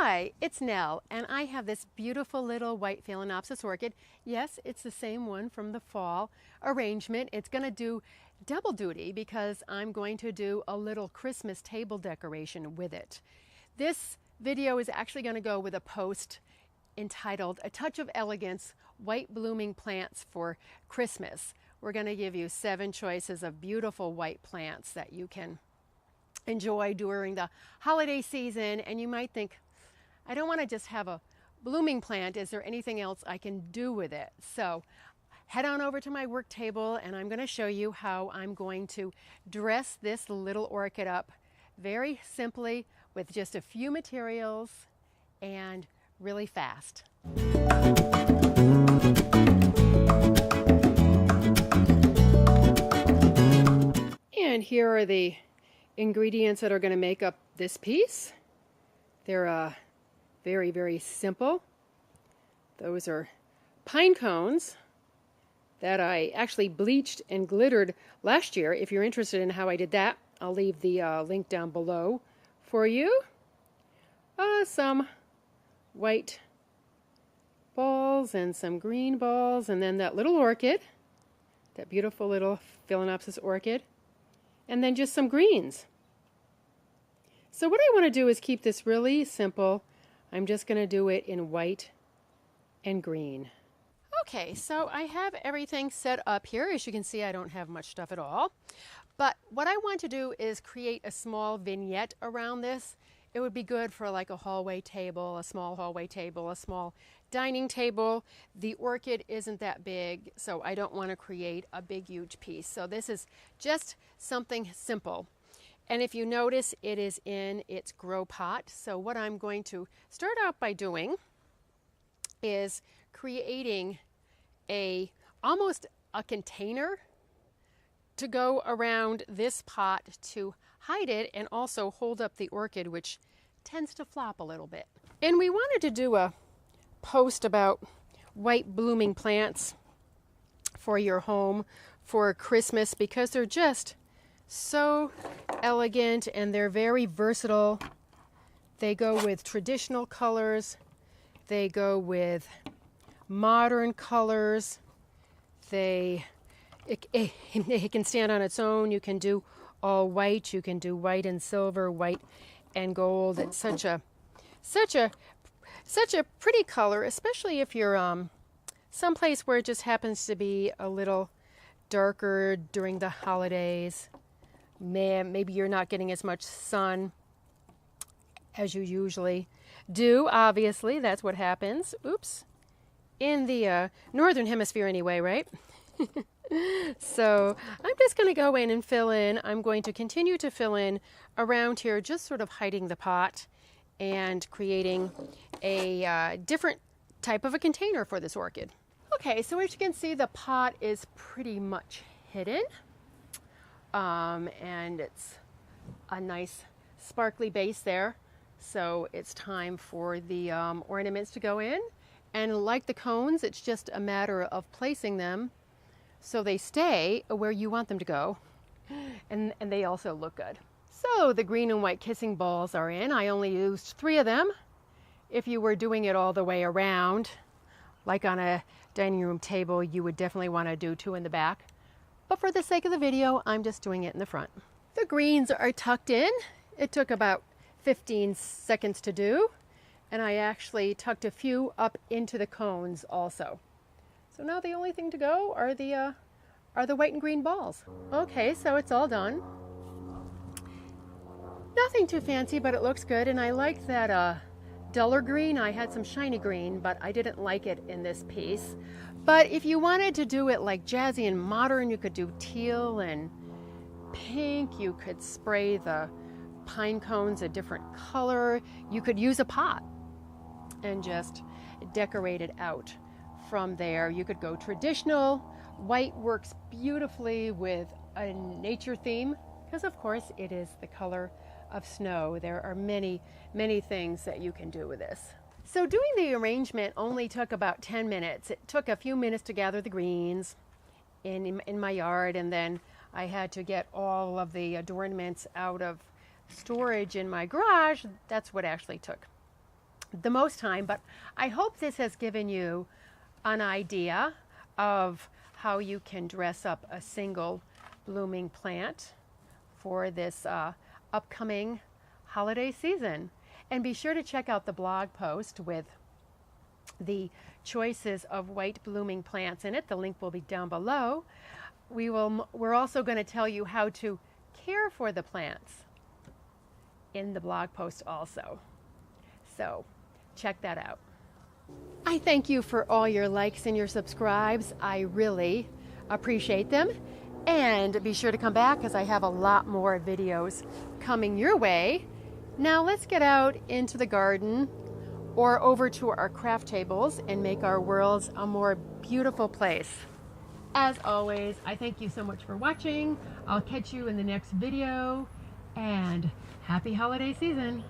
Hi, it's Nell, and I have this beautiful little white Phalaenopsis orchid. Yes, it's the same one from the fall arrangement. It's going to do double duty because I'm going to do a little Christmas table decoration with it. This video is actually going to go with a post entitled A Touch of Elegance, White Blooming Plants for Christmas. We're going to give you 7 choices of beautiful white plants that you can enjoy during the holiday season. And you might think, I don't want to just have a blooming plant. Is there anything else I can do with it? So head on over to my work table and I'm going to show you how I'm going to dress this little orchid up very simply with just a few materials and really fast. And here are the ingredients that are going to make up this piece. They're very, very simple. Those are pine cones that I actually bleached and glittered last year. If you're interested in how I did that, I'll leave the link down below for you. Some white balls and some green balls, and then that little orchid, that beautiful little Phalaenopsis orchid, and then just some greens. So what I want to do is keep this really simple. I'm just going to do it in white and green. Okay, so I have everything set up here. As you can see, I don't have much stuff at all. But what I want to do is create a small vignette around this. It would be good for like a hallway table, a small hallway table, a small dining table. The orchid isn't that big, so I don't want to create a big, huge piece. So this is just something simple. And if you notice, it is in its grow pot. So what I'm going to start out by doing is creating almost a container to go around this pot to hide it and also hold up the orchid, which tends to flop a little bit. And we wanted to do a post about white blooming plants for your home for Christmas because they're just so elegant and they're very versatile. They go with traditional colors. They go with modern colors. It can stand on its own. You can do all white. You can do white and silver, white and gold. It's such a pretty color, especially if you're someplace where it just happens to be a little darker during the holidays. Maybe you're not getting as much sun as you usually do. Obviously, that's what happens. Oops. In the northern hemisphere anyway, right? So I'm just going to go in and fill in. I'm going to continue to fill in around here, just sort of hiding the pot and creating a different type of a container for this orchid. Okay, so as you can see, the pot is pretty much hidden. And it's a nice sparkly base there. So it's time for the ornaments to go in. And like the cones, it's just a matter of placing them so they stay where you want them to go. And they also look good. So the green and white kissing balls are in. I only used 3 of them. If you were doing it all the way around, like on a dining room table, you would definitely want to do 2 in the back. But for the sake of the video, I'm just doing it in the front. The greens are tucked in. It took about 15 seconds to do. And I actually tucked a few up into the cones also. So now the only thing to go are the white and green balls. Okay, so it's all done. Nothing too fancy, but it looks good. And I like that duller green. I had some shiny green, but I didn't like it in this piece. But if you wanted to do it like jazzy and modern, you could do teal and pink. You could spray the pine cones a different color. You could use a pot and just decorate it out from there. You could go traditional. White works beautifully with a nature theme because, of course, it is the color of snow. There are many, many things that you can do with this. So doing the arrangement only took about 10 minutes. It took a few minutes to gather the greens in my yard, and then I had to get all of the adornments out of storage in my garage. That's what actually took the most time, but I hope this has given you an idea of how you can dress up a single blooming plant for this upcoming holiday season. And be sure to check out the blog post with the choices of white blooming plants in it. The link will be down below. We're also going to tell you how to care for the plants in the blog post also. So check that out. I thank you for all your likes and your subscribes. I really appreciate them. And be sure to come back because I have a lot more videos coming your way. Now let's get out into the garden or over to our craft tables and make our worlds a more beautiful place. As always, I thank you so much for watching. I'll catch you in the next video, and happy holiday season.